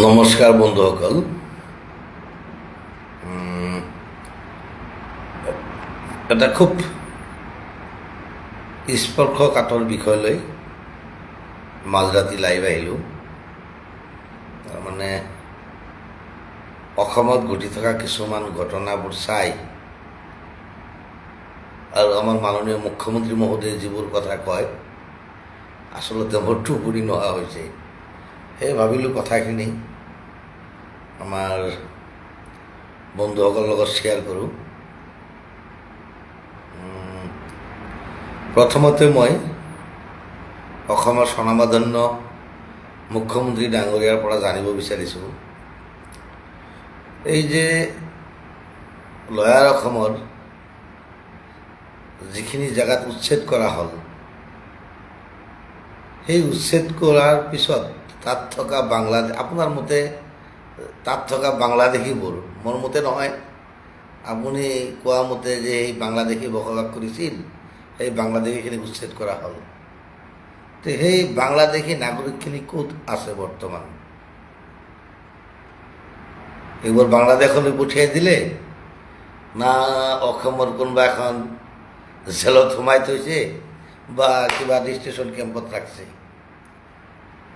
নমস্কাৰ বন্ধুসকল। এটা খুব স্পৰ্শকাতৰ বিষয় লৈ মাজৰাতি লাইভ আহিলোঁ। তাৰমানে অসমত ঘটি থকা কিছুমান ঘটনাবোৰ চাই আৰু আমাৰ মাননীয় মুখ্যমন্ত্ৰী মহোদয়ে যিবোৰ কথা কয়, আচলতে মোৰ টোপনি নোহোৱা হৈছে। সেই ভাবিলোঁ কথাখিনি আমাৰ বন্ধুসকলৰ লগত শ্বেয়াৰ কৰোঁ। প্ৰথমতে মই অসমৰ স্বনামধন্য মুখ্যমন্ত্ৰী ডাঙৰীয়াৰ পৰা জানিব বিচাৰিছোঁ, এই যে লয়াৰ অসমৰ যিখিনি জেগাত উচ্ছেদ কৰা হ'ল, সেই উচ্ছেদ কৰাৰ পিছত তাত থকা বাংলাদেশ, আপোনাৰ মতে তাত থকা বাংলাদেশীবোৰ, মোৰ মতে নহয়, আপুনি কোৱা মতে যে এই বাংলাদেশী বসবাস কৰিছিল, সেই বাংলাদেশীখিনি উচ্ছেদ কৰা হ'ল। তো সেই বাংলাদেশী নাগৰিকখিনি ক'ত আছে বৰ্তমান? এইবোৰ বাংলাদেশলৈ পঠিয়াই দিলে না অসমৰ কোনোবা এখন জেলত সোমাই থৈছে বা কিবা ৰেজিষ্ট্ৰেশ্যন কেম্পত ৰাখিছে?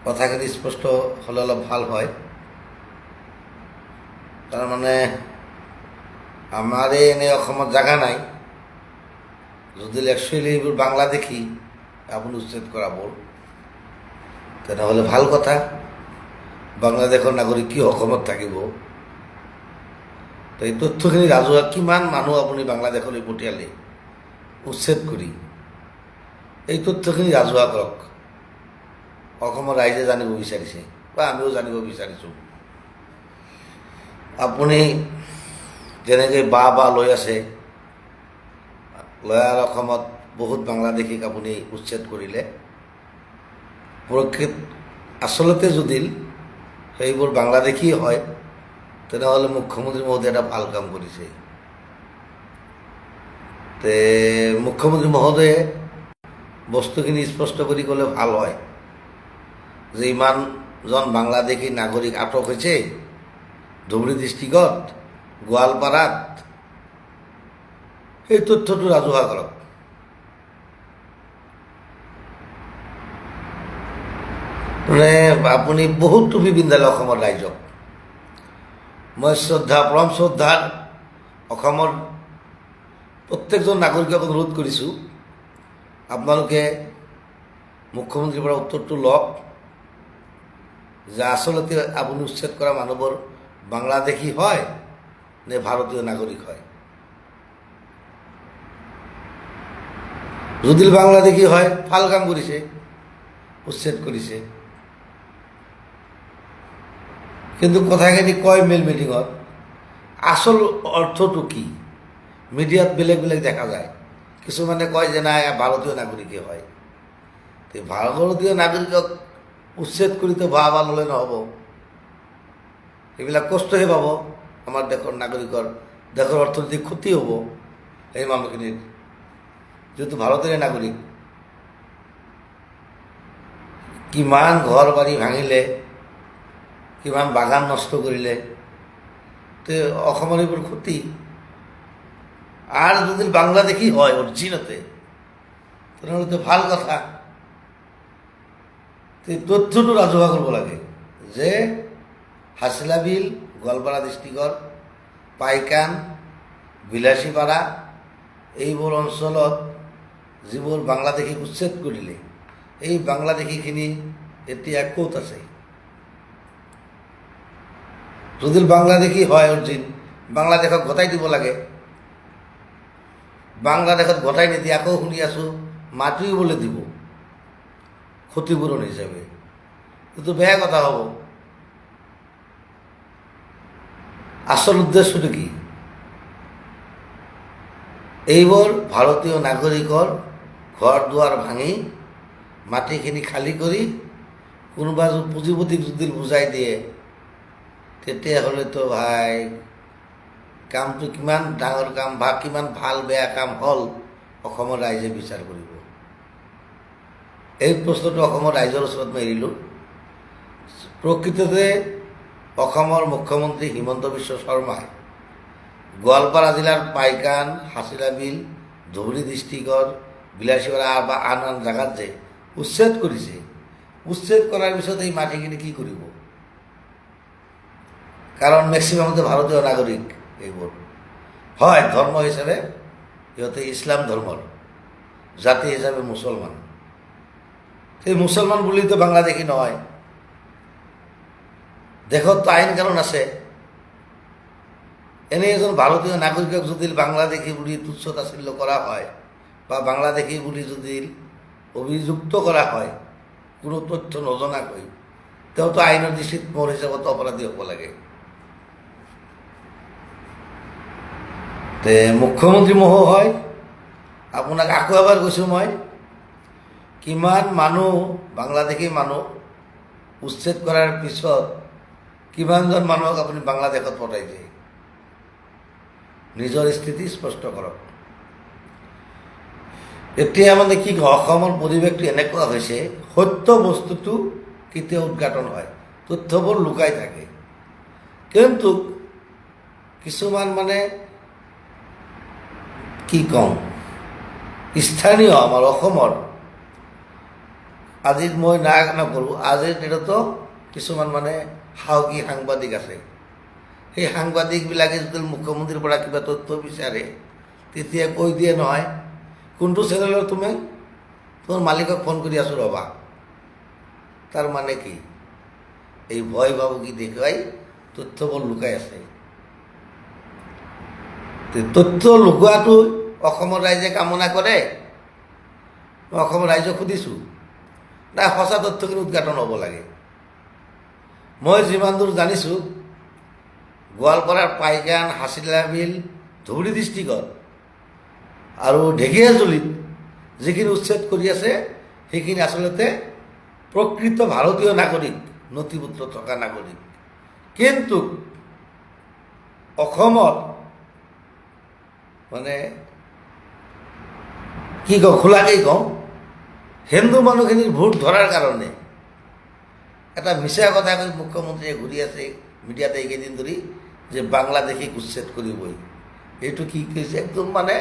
কথাখিনি স্পষ্ট হ'লে অলপ ভাল হয়। তাৰমানে আমাৰ এনেই অসমত জাগা নাই, যদি একচুৱেলি এইবোৰ বাংলাদেশী আপুনি উচ্ছেদ কৰাবোৰ, তেনেহ'লে ভাল কথা। বাংলাদেশৰ নাগৰিক কি অসমত থাকিব? তো এই তথ্যখিনি ৰাজহুৱা, কিমান মানুহ আপুনি বাংলাদেশলৈ পঠিয়ালে উচ্ছেদ কৰি, এই তথ্যখিনি ৰাজহুৱা কৰক। অসমৰ ৰাইজে জানিব বিচাৰিছে বা আমিও জানিব বিচাৰিছোঁ। আপুনি যেনেকৈ বা লৈ আছে, লয়াৰ অসমত বহুত বাংলাদেশীক আপুনি উচ্ছেদ কৰিলে, আচলতে যদি সেইবোৰ বাংলাদেশী হয়, তেনেহ'লে মুখ্যমন্ত্ৰী মহোদয়ে এটা ভাল কাম কৰিছে। তে মুখ্যমন্ত্ৰী মহোদয়ে বস্তুখিনি স্পষ্ট কৰি ক'লে ভাল হয় যে ইমানজন বাংলাদেশী নাগৰিক আটক হৈছে ধুবুৰী ডিষ্ট্ৰিক্টত, গোৱালপাৰাত, সেই তথ্যটো ৰাজহুৱা কৰক। মানে আপুনি বহুত টুপি পিন্ধালে অসমৰ ৰাইজক। মই পৰম শ্ৰদ্ধাৰ অসমৰ প্ৰত্যেকজন নাগৰিকক অনুৰোধ কৰিছোঁ, আপোনালোকে মুখ্যমন্ত্ৰীৰ পৰা উত্তৰটো লওক যে আচলতে আপুনি উচ্ছেদ কৰা মানুহবোৰ বাংলাদেশী হয় নে ভাৰতীয় নাগৰিক হয়। যদি বাংলাদেশী হয়, ভাল কাম কৰিছে, উচ্ছেদ কৰিছে। কিন্তু কথাখিনি কয় মেল মিটিঙত, আচল অৰ্থটো কি? মিডিয়াত বেলেগ বেলেগ দেখা যায়। কিছুমানে কয় যে নাই ভাৰতীয় নাগৰিকেই হয়। তো ভাৰতীয় নাগৰিকক উচ্ছেদ কৰিতো ভাল হ'লে নহ'ব, এইবিলাক কষ্টহে পাব আমাৰ দেশৰ নাগৰিকৰ, দেশৰ অৰ্থনৈতিক ক্ষতি হ'ব এই মানুহখিনিৰ, যিহেতু ভাৰতৰে নাগৰিক। কিমান ঘৰ বাৰী ভাঙিলে, কিমান বাগান নষ্ট কৰিলে, তো অসমৰ এইবোৰ ক্ষতি। আৰু যদি বাংলাদেশী হয় অৰিজিনতে, তেনেহ'লে ভাল কথা। তথ্যটো ৰাজহুৱা কৰিব লাগে যে হাছিলা বিল, গোৱালপাৰা ডিষ্ট্ৰিক্টৰ পাইকান, বিলাসীপাৰা, এইবোৰ অঞ্চলত যিবোৰ বাংলাদেশীক উচ্ছেদ কৰিলে, এই বাংলাদেশীখিনি এতিয়া ক'ত আছে? যদি বাংলাদেশী হয় অৰিজিন, বাংলাদেশক গতাই দিব লাগে। বাংলাদেশত গতাই নিদিয়ে আকৌ শুনি আছোঁ মাটিও বোলে দিব ক্ষতিপূৰণ হিচাপে। এইটো বেয়া কথা হ'ব। আচল উদ্দেশ্যটো কি? এইবোৰ ভাৰতীয় নাগৰিকৰ ঘৰ দুৱাৰ ভাঙি মাটিখিনি খালী কৰি কোনোবা পুঁজিপতিক যদি বুজাই দিয়ে, তেতিয়াহ'লেতো ভাই কামটো কিমান ডাঙৰ কাম বা কিমান ভাল বেয়া কাম হ'ল অসমৰ ৰাইজে বিচাৰ কৰিব। এই প্ৰশ্নটো অসমৰ ৰাইজৰ ওচৰত মই এৰিলোঁ। প্ৰকৃততে অসমৰ মুখ্যমন্ত্ৰী হিমন্ত বিশ্ব শৰ্মাই গোৱালপাৰা জিলাৰ পাইকান, হাছিলা বিল, ধুবুৰী ডিষ্ট্ৰিক্টৰ বিলাসীপাৰা বা আন আন জেগাত যে উচ্ছেদ কৰিছে, উচ্ছেদ কৰাৰ পিছত এই মাটিখিনি কি কৰিব? কাৰণ মেক্সিমামতে ভাৰতীয় নাগৰিক এইবোৰ হয়, ধৰ্ম হিচাপে সিহঁতে ইছলাম ধৰ্মৰ, জাতি হিচাপে মুছলমান। সেই মুছলমান বুলিতো বাংলাদেশী নহয়। দেশততো আইন কানুন আছে। এনে এজন ভাৰতীয় নাগৰিকক যদি বাংলাদেশী বুলি তুচ্ছ তাচ্ছিল্য কৰা হয় বা বাংলাদেশী বুলি যদি অভিযুক্ত কৰা হয় কোনো তথ্য নজনাকৈ, তেওঁতো আইনৰ দৃষ্টিত মোৰ হিচাপত অপৰাধী হ'ব লাগে। তে মুখ্যমন্ত্ৰী মহোদয়, আপোনাক আকৌ এবাৰ কৈছোঁ মই, কিমান মানুহ বাংলাদেশী মানুহ উচ্ছেদ কৰাৰ পিছত কিমানজন মানুহক আপুনি বাংলাদেশত পঠাইছে? নিজৰ স্থিতি স্পষ্ট কৰক। এতিয়া মানে কি, অসমৰ পৰিৱেশটো এনেকুৱা হৈছে, সত্য বস্তুটো কেতিয়া উদঘাটন হয়, তথ্যবোৰ লুকাই থাকে। কিন্তু কিছুমান মানে কি কওঁ, স্থানীয় আমাৰ অসমৰ, আজি মই নাক নকৰোঁ, আজিৰ দিনতো কিছুমান মানে সাহসী সাংবাদিক আছে। সেই সাংবাদিকবিলাকে যদি মুখ্যমন্ত্ৰীৰ পৰা কিবা তথ্য বিচাৰে তেতিয়া কৈ দিয়ে নহয়, কোনটো চেনেলৰ তুমি, তোমাৰ মালিকক ফোন কৰি আছোঁ ৰ'বা। তাৰ মানে কি, এই ভয় ভাবুকি দেখুৱাই তথ্যবোৰ লুকাই আছে। তথ্য লুকুৱাটো অসমৰ ৰাইজে কামনা কৰে। মই অসমৰ ৰাইজক সুধিছোঁ, নাই সঁচা তথ্যখিনি উদঘাটন হ'ব লাগে। মই যিমান দূৰ জানিছোঁ, গোৱালপাৰাৰ পাইকান, হাছিলা বিল, ধুবুৰী ডিষ্ট্ৰিক্টত আৰু ঢেকীয়াজুলিত যিখিনি উচ্ছেদ কৰি আছে সেইখিনি আচলতে প্ৰকৃত ভাৰতীয় নাগৰিক, নথিপত্ৰ থকা নাগৰিক। কিন্তু অসমত মানে কি কওঁ, খোলাকেই কওঁ, হিন্দু মানুহখিনিৰ ভোট ধৰাৰ কাৰণে এটা মিছা কথা কৈ মুখ্যমন্ত্ৰীয়ে ঘূৰি আছে মিডিয়াতে এইকেইদিন ধৰি যে বাংলাদেশীক উচ্ছেদ কৰিবই। এইটো কি কৈছে, একদম মানে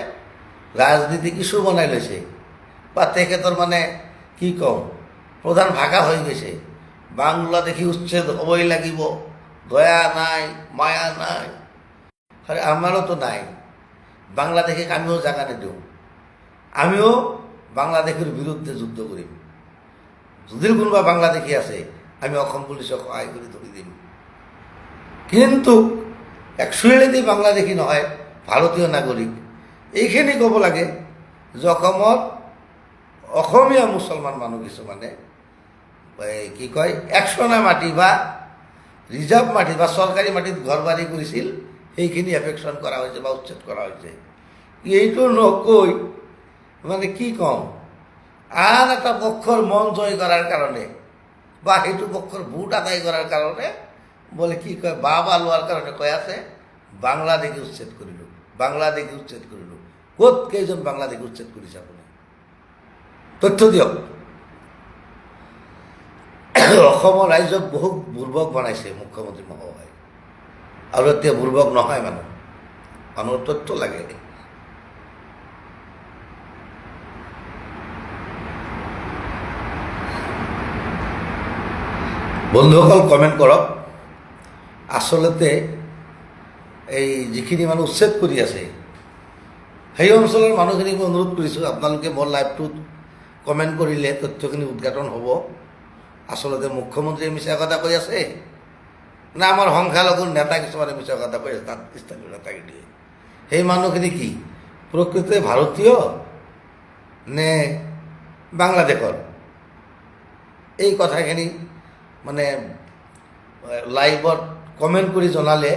ৰাজনীতি কিছু বনাই লৈছে, বা তেখেতৰ মানে কি কওঁ প্ৰধান ভাষা হৈ গৈছে, বাংলাদেশী উচ্ছেদ হ'বই লাগিব, দয়া নাই, মায়া নাই। আৰে আমাৰোতো নাই, বাংলাদেশীক আমিও জাগা নিদিওঁ, আমিও বাংলাদেশৰ বিৰুদ্ধে যুদ্ধ কৰিম। যদি কোনোবা বাংলাদেশী আছে আমি অসম পুলিচক সহায় কৰি ধৰি দিম। কিন্তু একচুৱেলি বাংলাদেশী নহয়, ভাৰতীয় নাগৰিক। এইখিনি ক'ব লাগে যে অসমত অসমীয়া মুছলমান মানুহ কিছুমানে কি কয় একচনা মাটি বা ৰিজাৰ্ভ মাটি বা চৰকাৰী মাটিত ঘৰ বাৰী কৰিছিল, সেইখিনি এফেকশ্যন কৰা হৈছে বা উচ্ছেদ কৰা হৈছে। এইটো নকৈ মানে কি কওঁ, আন এটা পক্ষৰ মন জয় কৰাৰ কাৰণে বা সেইটো পক্ষৰ ভোট আদায় কৰাৰ কাৰণে বোলে কি কয়, বাহ লোৱাৰ কাৰণে কৈ আছে বাংলাদেশী উচ্ছেদ কৰিলোঁ, বাংলাদেশী উচ্ছেদ কৰিলোঁ। ক'ত কেইজন বাংলাদেশী উচ্ছেদ কৰিছে আপুনি? তথ্য দিয়ক। অসমৰ ৰাইজক বহুত বুৰ্বক বনাইছে মুখ্যমন্ত্ৰী মহোদয়, আৰু এতিয়া বুৰ্বক নহয় মানুহৰ তথ্য লাগে। বন্ধুসকল কমেণ্ট কৰক। আচলতে এই যিখিনি মানুহ উচ্ছেদ কৰি আছে সেই অঞ্চলৰ মানুহখিনিক মই অনুৰোধ কৰিছোঁ, আপোনালোকে মোৰ লাইভটোত কমেণ্ট কৰিলে তথ্যখিনি উদঘাটন হ'ব। আচলতে মুখ্যমন্ত্ৰীয়ে মিছা কথা কৈ আছে না আমাৰ সংখ্যালঘুৰ নেতা কিছুমানে মিছা কথা কৈ আছে, তাত স্থানীয় নেতাগিৰিয়ে। সেই মানুহখিনি কি প্ৰকৃততে ভাৰতীয় নে বাংলাদেশৰ? এই কথাখিনি মানে লাইভত কমেণ্ট কৰি জনালে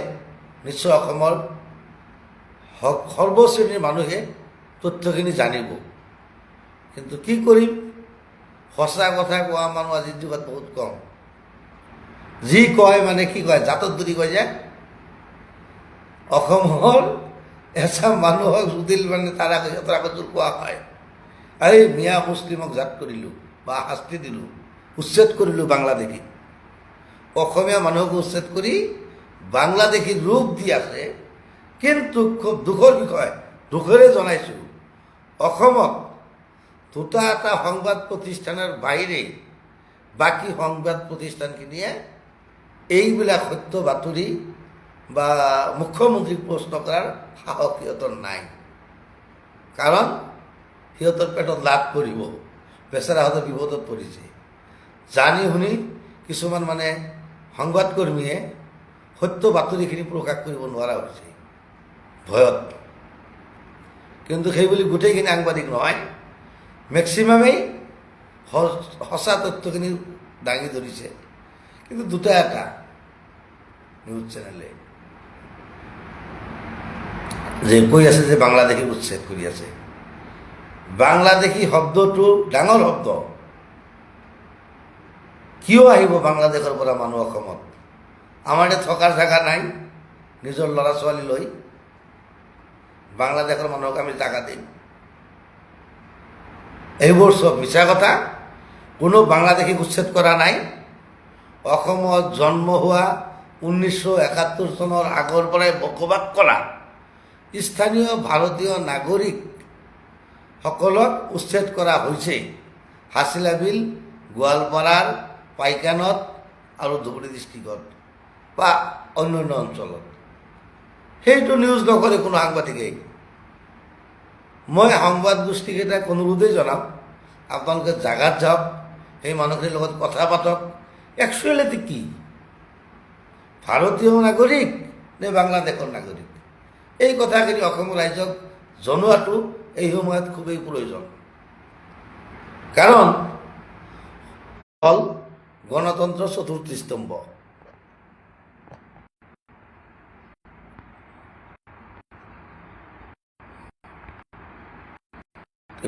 নিশ্চয় অসমৰ সৰ্বশ্ৰেণীৰ মানুহে তথ্যখিনি জানিব। কিন্তু কি কৰিম, সঁচা কথা কোৱা মানুহ আজিৰ যুগত বহুত কম। যি কয় মানে কি কয়, জাতত ধৰি কয় যে অসমৰ এচাম মানুহক যদি মানে তাৰ আগত কোৱা হয়, এই মিয়া মুছলিমক জাত কৰিলোঁ বা শাস্তি দিলোঁ, উচ্ছেদ কৰিলোঁ বাংলাদেশী, অসমীয়া মানুহক উচ্ছেদ কৰি বাংলাদেশী ৰূপ দি আছে। কিন্তু খুব দুখৰ বিষয়, দুখেৰে জনাইছোঁ, অসমত দুটা এটা সংবাদ প্ৰতিষ্ঠানৰ বাহিৰে বাকী সংবাদ প্ৰতিষ্ঠানখিনিয়ে এইবিলাক সত্য বাতৰি বা মুখ্যমন্ত্ৰীক প্ৰশ্ন কৰাৰ সাহস সিহঁতৰ নাই। কাৰণ সিহঁতৰ পেটত লাট পৰিব, বেচেৰাহঁতে বিপদত পৰিছে। জানি শুনি কিছুমান মানে সংবাদকৰ্মীয়ে সত্য বাতৰিখিনি প্ৰকাশ কৰিব নোৱাৰা হৈছে ভয়ত। কিন্তু সেইবুলি গোটেইখিনি সাংবাদিক নহয়, মেক্সিমামেই সঁচা তথ্যখিনি দাঙি ধৰিছে। কিন্তু দুটা এটা নিউজ চেনেলে যে কৈ আছে যে বাংলাদেশী উচ্ছেদ কৰি আছে। বাংলাদেশী শব্দটো ডাঙৰ শব্দ। কিয় আহিব বাংলাদেশৰ পৰা মানুহ অসমত? আমাৰ ইয়াত থকাৰ জেগা নাই নিজৰ ল'ৰা ছোৱালী লৈ। বাংলাদেশৰ মানুহক আমি জাগা দিম? এইবোৰ চব মিছা কথা। কোনো বাংলাদেশীক উচ্ছেদ কৰা নাই। অসমত জন্ম হোৱা 1971 চনৰ আগৰ পৰাই বসবাস কৰা স্থানীয় ভাৰতীয় নাগৰিকসকলক উচ্ছেদ কৰা হৈছে হাছিলা বিল, গোৱালপাৰাৰ পাইকানত আৰু ধুবুৰী ডিষ্ট্ৰিক্টত বা অন্যান্য অঞ্চলত। সেইটো নিউজ নকৰে কোনো সাংবাদিকেই। মই সংবাদ গোষ্ঠীকেইটাক অনুৰোধেই জনাম, আপোনালোকে জাগাত যাওক, সেই মানুহখিনিৰ লগত কথা পাতক। একচুৱেলিটি কি? ভাৰতীয় নাগৰিক নে বাংলাদেশৰ নাগৰিক? এই কথাখিনি অসমৰ ৰাইজক জনোৱাটো এই সময়ত খুবেই প্ৰয়োজন। কাৰণ হ'ল গণতন্ত্ৰৰ চতুৰ্থ স্তম্ভ।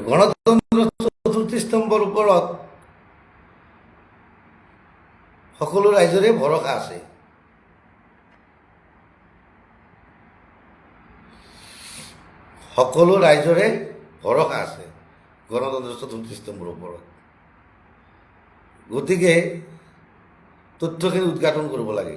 গণতন্ত্ৰৰ চতুৰ্থ স্তম্ভৰ ওপৰত সকলো ৰাইজৰে ভৰসা আছে। সকলো ৰাইজৰে ভৰসা আছে গণতন্ত্ৰৰ চতুৰ্থ স্তম্ভৰ ওপৰত। গতিকে তথ্যখিনি উদঘাটন কৰিব লাগে।